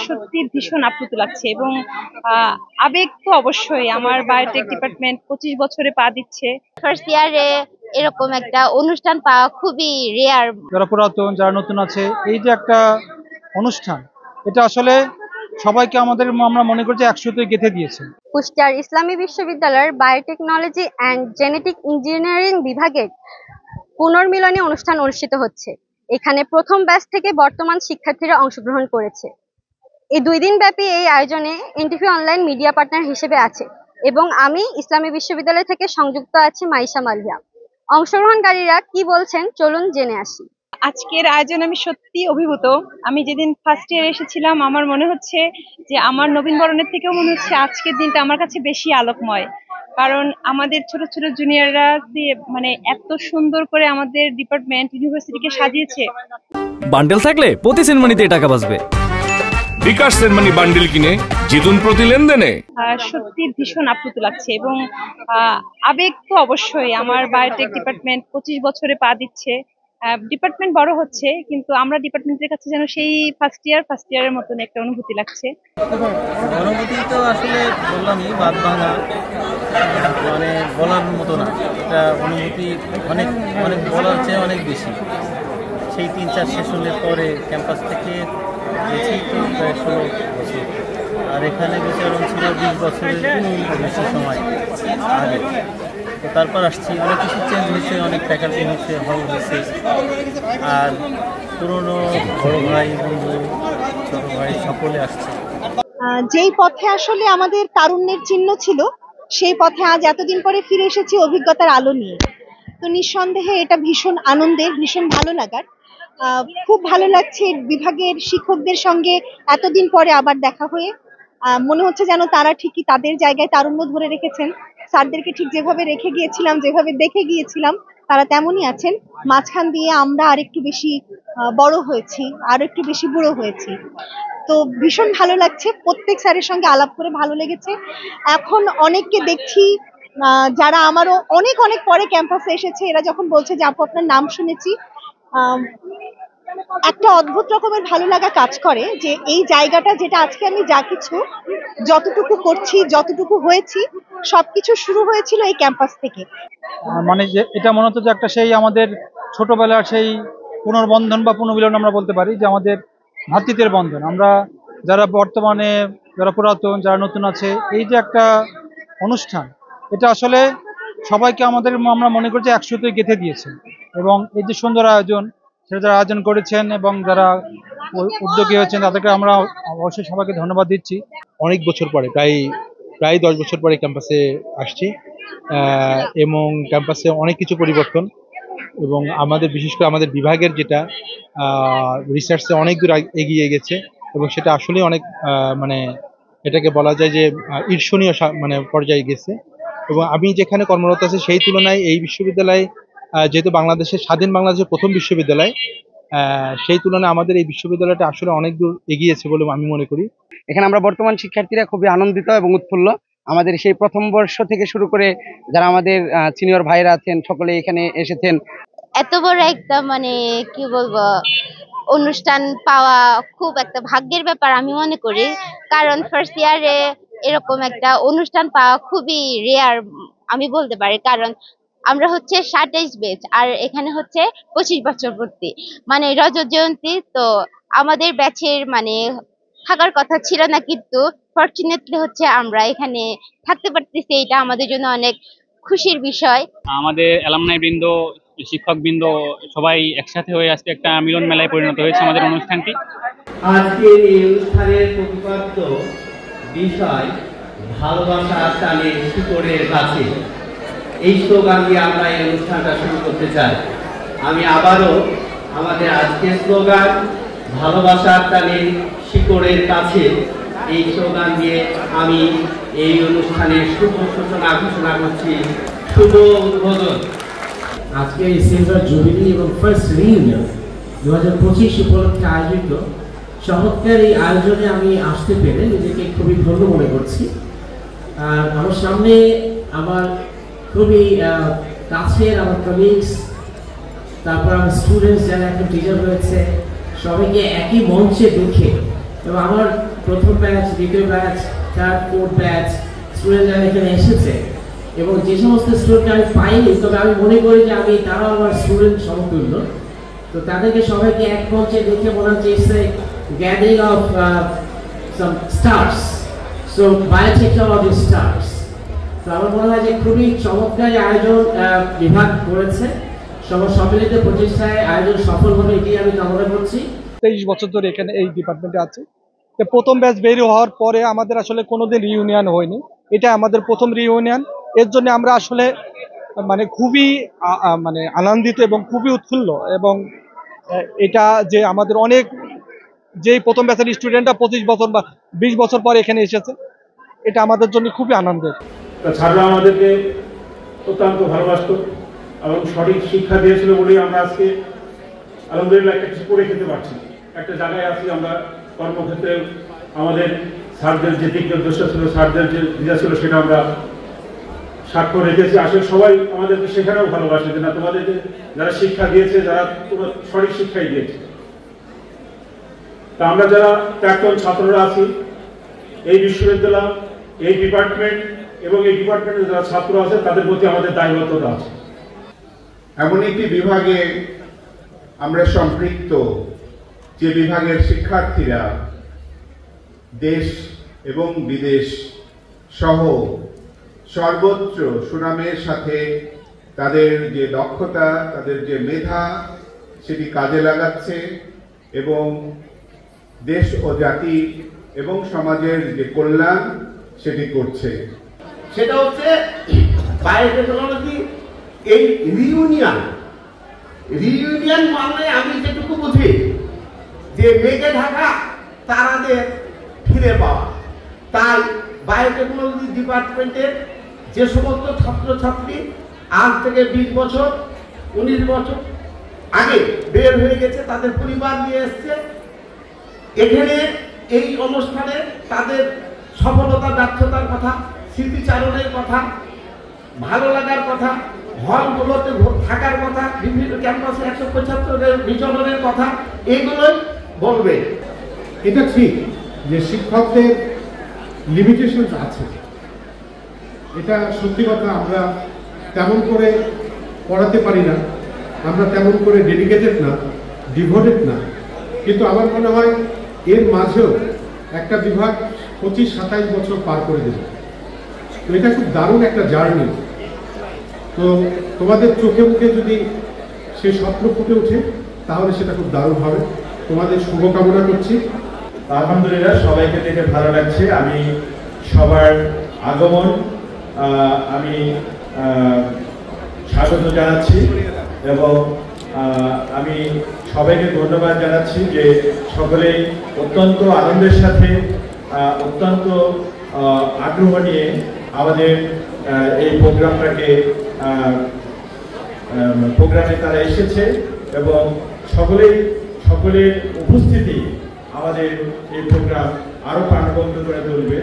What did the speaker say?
সত্যি ভীষণ আপ্লুত লাগছে এবং আবেগ তো অবশ্যই। আমার বায়োটেক ডিপার্টমেন্ট 25 বছরে পা দিচ্ছে। ফার্স্ট ইয়ারে এরকম একটা অনুষ্ঠান পাওয়া খুবই রেয়ার। যারা পুরাতন যারা নতুন আছে, এই যে একটা অনুষ্ঠান, এটা আসলে সবাইকে আমরা মনে করছি একসাথে গেঁথে দিয়েছে। কুষ্টিয়ার ইসলামী বিশ্ববিদ্যালয়ের বায়োটেকনোলজি অ্যান্ড জেনেটিক ইঞ্জিনিয়ারিং বিভাগের পুনর্মিলনী অনুষ্ঠান অনুষ্ঠিত হচ্ছে। এখানে প্রথম ব্যাচ থেকে বর্তমান শিক্ষার্থীরা অংশগ্রহণ করেছে। এই 2 দিন ব্যাপী এই আয়োজনে এনটিভি অনলাইন মিডিয়া পার্টনার হিসেবে আছে এবং আমি ইসলামী বিশ্ববিদ্যালয় থেকে সংযুক্ত আছি মাইশা মালিয়া। অংশগ্রহণকারীরা কি বলছেন চলুন জেনে আসি। আজকের আয়োজন আমি সত্যি অভিভূত। আমি যেদিন ফার্স্ট ইয়ার এসেছিলাম আমার মনে হচ্ছে যে আমার নবীন বরণের থেকেও মনে হচ্ছে আজকের দিনটা আমার কাছে বেশি আলোকময়। কারণ আমাদের ছোট ছোট জুনিয়ররা মানে এত সুন্দর করে আমাদের ডিপার্টমেন্ট ইউনিভার্সিটিকে সাজিয়েছে। বান্ডেল থাকলে প্রতি সেনমানিতে টাকা বাঁচবে। বিকাশ সেনমানি বান্ডেল কিনে জিতুন প্রতি লেনদেনে। সত্যি ভীষণ আপ্লুত লাগছে এবং আবেগ তো অবশ্যই। আমার বায়োটেক ডিপার্টমেন্ট 25 বছরে পা দিচ্ছে। ডিপার্টমেন্ট বড় হচ্ছে কিন্তু আমরা ডিপার্টমেন্টের কাছে যেন সেই ফার্স্ট ইয়ারের মতন একটা অনুভূতি লাগছে। অনুভূতি তো আসলে বললামই, বাদ ভাঙা, মানে বলার মতো না। এটা অনুভূতি অনেক অনেক বলার চেয়ে অনেক বেশি। সেই 3-4 সেশনের পরে ক্যাম্পাস থেকে গেছি তো প্রায় 16 বছর, আর এখানে বিচরণ ছিল 20 বছরের বেশি সময় আগে। তো তারপর আসছি, অনেক কিছু চেঞ্জ হয়েছে, অনেক ফ্যাকাল্টি হয়েছে, হল হয়েছে, আর পুরনো বড় ভাই বন্ধু ছোট ভাই সকলে আসছে। যেই পথে আসলে আমাদের তারুণ্যের চিহ্ন ছিল, সেই পথে আজ এতদিন পরে ফিরে এসেছি অভিজ্ঞতার আলো নিয়ে। তো নিঃসন্দেহে এটা ভীষণ আনন্দের, ভীষণ ভালো লাগার। খুব ভালো লাগছে বিভাগের শিক্ষকদের সঙ্গে এতদিন পরে আবার দেখা হয়ে। মনে হচ্ছে যেন তারা ঠিকই তাদের জায়গায় তারুণ্য ধরে রেখেছেন। স্যারদেরকে ঠিক যেভাবে রেখে গিয়েছিলাম, যেভাবে দেখে গিয়েছিলাম, তারা তেমনই আছেন। মাঝখান দিয়ে আমরা আরেকটু বেশি বড় হয়েছি, আরো একটু বেশি বুড়ো হয়েছি। তো ভীষণ ভালো লাগছে, প্রত্যেক স্যারের সঙ্গে আলাপ করে ভালো লেগেছে। এখন অনেককে দেখছি যারা আমারও অনেক অনেক পরে ক্যাম্পাসে এসেছে, এরা যখন বলছে যে আপু আপনার নাম শুনেছি, একটা অদ্ভুত রকমের ভালো লাগা কাজ করে যে এই জায়গাটা, যেটা আজকে আমি যা কিছু যতটুকু করছি, যতটুকু হয়েছি, সবকিছু শুরু হয়েছিল এই ক্যাম্পাস থেকে। মানে যে এটা মনে হতো যে একটা সেই আমাদের ছোটবেলার সেই পুনর্বন্ধন বা পুনর্মিলন আমরা বলতে পারি, যে আমাদের ভ্রাতৃত্বের বন্ধন। আমরা যারা বর্তমানে, যারা পুরাতন যারা নতুন আছে, এই যে একটা অনুষ্ঠান, এটা আসলে সবাইকে আমরা মনে করছি একসাথে গেঁথে দিয়েছে। এবং এই যে সুন্দর আয়োজন, সেটা যারা আয়োজন করেছেন এবং যারা উদ্যোগী হয়েছেন, তাদেরকে আমরা অবশ্যই সবাইকে ধন্যবাদ দিচ্ছি। অনেক বছর পরে, প্রায় 10 বছর পরে ক্যাম্পাসে আসছি, এবং ক্যাম্পাসে অনেক কিছু পরিবর্তন, এবং বিশেষ করে আমাদের বিভাগের যেটা রিসার্চে অনেক দূর এগিয়ে গেছে, এবং সেটা আসলে অনেক মানে এটাকে বলা যায় যে ঈর্ষণীয় মানে পর্যায়ে গেছে। এবং আমি যেখানে কর্মরত আছি সেই তুলনায় এই বিশ্ববিদ্যালয়, যেহেতু স্বাধীন বাংলাদেশের প্রথম বিশ্ববিদ্যালয়, সেই তুলনায় আমাদের এই বিশ্ববিদ্যালয়টা আসলে অনেক দূর এগিয়েছে বলে আমি মনে করি। এখানে আমরা বর্তমান শিক্ষার্থীরা খুবই আনন্দিত এবং উৎফুল্ল। আমাদের সেই প্রথম বর্ষ থেকে শুরু করে যারা আমাদের সিনিয়র ভাইরা আছেন, সকলে এখানে এসেছেন। এত বড় একটা মানে কি বলবো অনুষ্ঠান পাওয়া খুব একটা ভাগ্যের ব্যাপার আমি মনে করি। কারণ ফার্স্ট ইয়ারে এরকম একটা অনুষ্ঠান পাওয়া খুবই রেয়ার আমি বলতে পারি। কারণ আমরা হচ্ছে 27 ব্যাচ, আর এখানে হচ্ছে 25 বছর পূর্তি, মানে রজত জয়ন্তী। তো আমাদের ব্যাচের মানে থাকার কথা ছিল না, কিন্তু ফরচুনেটলি হচ্ছে আমরা এখানে থাকতে পারতেছি। এটা আমাদের জন্য অনেক খুশির বিষয়। আমাদের অ্যালামনাই বৃন্দ, শিক্ষক বৃন্দ সবাই একসাথে হয়ে আজকে একটা মিলন মেলায় পরিণত হয়েছে আমাদের অনুষ্ঠানটি। আজকের এই অনুষ্ঠানের প্রতিপাদ্য বিষয় ভালোবাসার টানে শিকড়ের কাছে। এই স্লোগান দিয়ে আমরা এই অনুষ্ঠানটা শুরু করতে চাই। আমি আবারও আমাদের আজকের স্লোগান ভালোবাসার টানে শিকড়ের কাছে, এই স্লোগান দিয়ে আমি এই অনুষ্ঠানের শুভ সূচনা ঘোষণা করছি। শুভ উদ্বোধন। আজকে এই সিলভার জুবিলি এবং ফার্স্ট রিইউনিয়ন 2025 উপলক্ষে আয়োজিত চমৎকার এই আয়োজনে আমি আসতে পেরে নিজেকে খুবই ধন্য মনে করছি। আর আমার সামনে আমার খুবই কাছের আমার কলিগস, তারপর আমার স্টুডেন্টস যারা এখন টিচার হয়েছে, সবাইকে একই মঞ্চে দেখে এবং আমার প্রথম ব্যাচ, দ্বিতীয় batch, third, fourth batch student যারা এখানে এসেছে এবং যে সমস্ত স্টুডেন্ট আমি পাইনি, তবে আমি মনে করি যে তারাও আমার স্টুডেন্ট সমতুল্য। তো তাদেরকে সবাইকে এক মঞ্চে দেখে মনে হচ্ছে it's a gathering of some stars, so biotechnology stars. তো আমার মনে হয় যে খুবই চমৎকার আয়োজন বিভাগ করেছে, সবার সম্মিলিত প্রচেষ্টায় আয়োজন সফল হবে এটি আমি কামনা করছি। 23 বছর ধরে এখানে এই ডিপার্টমেন্টে আছি। প্রথম ব্যাচ বের হওয়ার পরে আমাদের আসলে কোনোদিন রিইউনিয়ন হয়নি, এটা আমাদের প্রথম রিইউনিয়ন। এর জন্য আমরা আসলে মানে খুবই মানে আনন্দিত এবং খুবই উৎফুল্ল, এবং এটা যে আমাদের অনেক যেই প্রথম ব্যাচের স্টুডেন্টরা 25 বছর বা 20 বছর পরে এখানে এসেছে, এটা আমাদের জন্য খুবই আনন্দের। ছাত্ররা আমাদেরকে অত্যন্ত ভালোবাসত এবং সঠিক শিক্ষা দিয়েছিল বলেই আমরা আজকে আলহামদুলিল্লাহ একটা কিছু করে খেতে পারছি, একটা জায়গায় আছি আমরা কর্মক্ষেত্রে। আমাদের স্যারদের যে দিক নির্দেশনা ছিল, স্যারদের যে দিদা ছিল, সেটা আমরা স্বাক্ষর রেখেছি। আসলে সবাই আমাদেরকে সেখানেও ভালোবাসে যে না, তোমাদেরকে যারা শিক্ষা দিয়েছে, যারা তোমার সঠিক শিক্ষাই দিয়েছে। তা আমরা যারা প্রাক্তন ছাত্ররা আছি এই বিশ্ববিদ্যালয়, এই ডিপার্টমেন্ট এবং এই ডিপার্টমেন্টের যারা ছাত্র আছে, তাদের প্রতি আমাদের দায়বদ্ধতা আছে। এমন একটি বিভাগে আমরা সম্পৃক্ত যে বিভাগের শিক্ষার্থীরা দেশ এবং বিদেশ সহ সর্বত্র সুনামের সাথে তাদের যে দক্ষতা, তাদের যে মেধা, সেটি কাজে লাগাচ্ছে এবং দেশ ও জাতি এবং সমাজের যে কল্যাণ সেটি করছে। সেটা হচ্ছে বায়োটেকনোলজি এই রিইউনিয়ন মানে আমি যেটুকু বুঝি যে মেঘে ঢাকা তারাদের ফিরে পাওয়া। তাই বায়োটেকনোলজি ডিপার্টমেন্টের যে সমস্ত ছাত্রছাত্রী আজ থেকে 20 বছর 19 বছর আগে বের হয়ে গেছে, তাদের পরিবার নিয়ে এসছে এখানে এই অনুষ্ঠানে তাদের সফলতা, ব্যর্থতার কথা, স্মৃতিচারণের কথা, ভালো লাগার কথা, হলগুলোতে থাকার কথা, বিভিন্ন ক্যাম্পাসে 175 বিচরণের কথা, এগুলোই বলবে। এটা ঠিক যে শিক্ষকদের লিমিটেশন আছে, এটা সত্যি কথা। আমরা তেমন করে পড়াতে পারি না, আমরা তেমন করে ডেডিকেটেড না, ডিভোটেড না, কিন্তু আমার মনে হয় এর মাঝেও একটা বিভাগ 25-27 বছর পার করে দেবে। তো এটা খুব দারুণ একটা জার্নি। তো তোমাদের চোখে মুখে যদি সে স্বপ্ন ফুটে ওঠে তাহলে সেটা খুব দারুণ হবে। তোমাদের শুভকামনা করছি। আলহামদুলিল্লাহ, সবাইকে দেখে ভালো লাগছে। আমি সবার আগমন আমি স্বাগত জানাচ্ছি এবং আমি সবাইকে ধন্যবাদ জানাচ্ছি যে সকলেই অত্যন্ত আনন্দের সাথে, অত্যন্ত আগ্রহ নিয়ে আমাদের এই প্রোগ্রামে তারা এসেছে এবং সকলের উপস্থিতি আমাদের এই প্রোগ্রাম আরো প্রাণবন্ত করে তুলবে।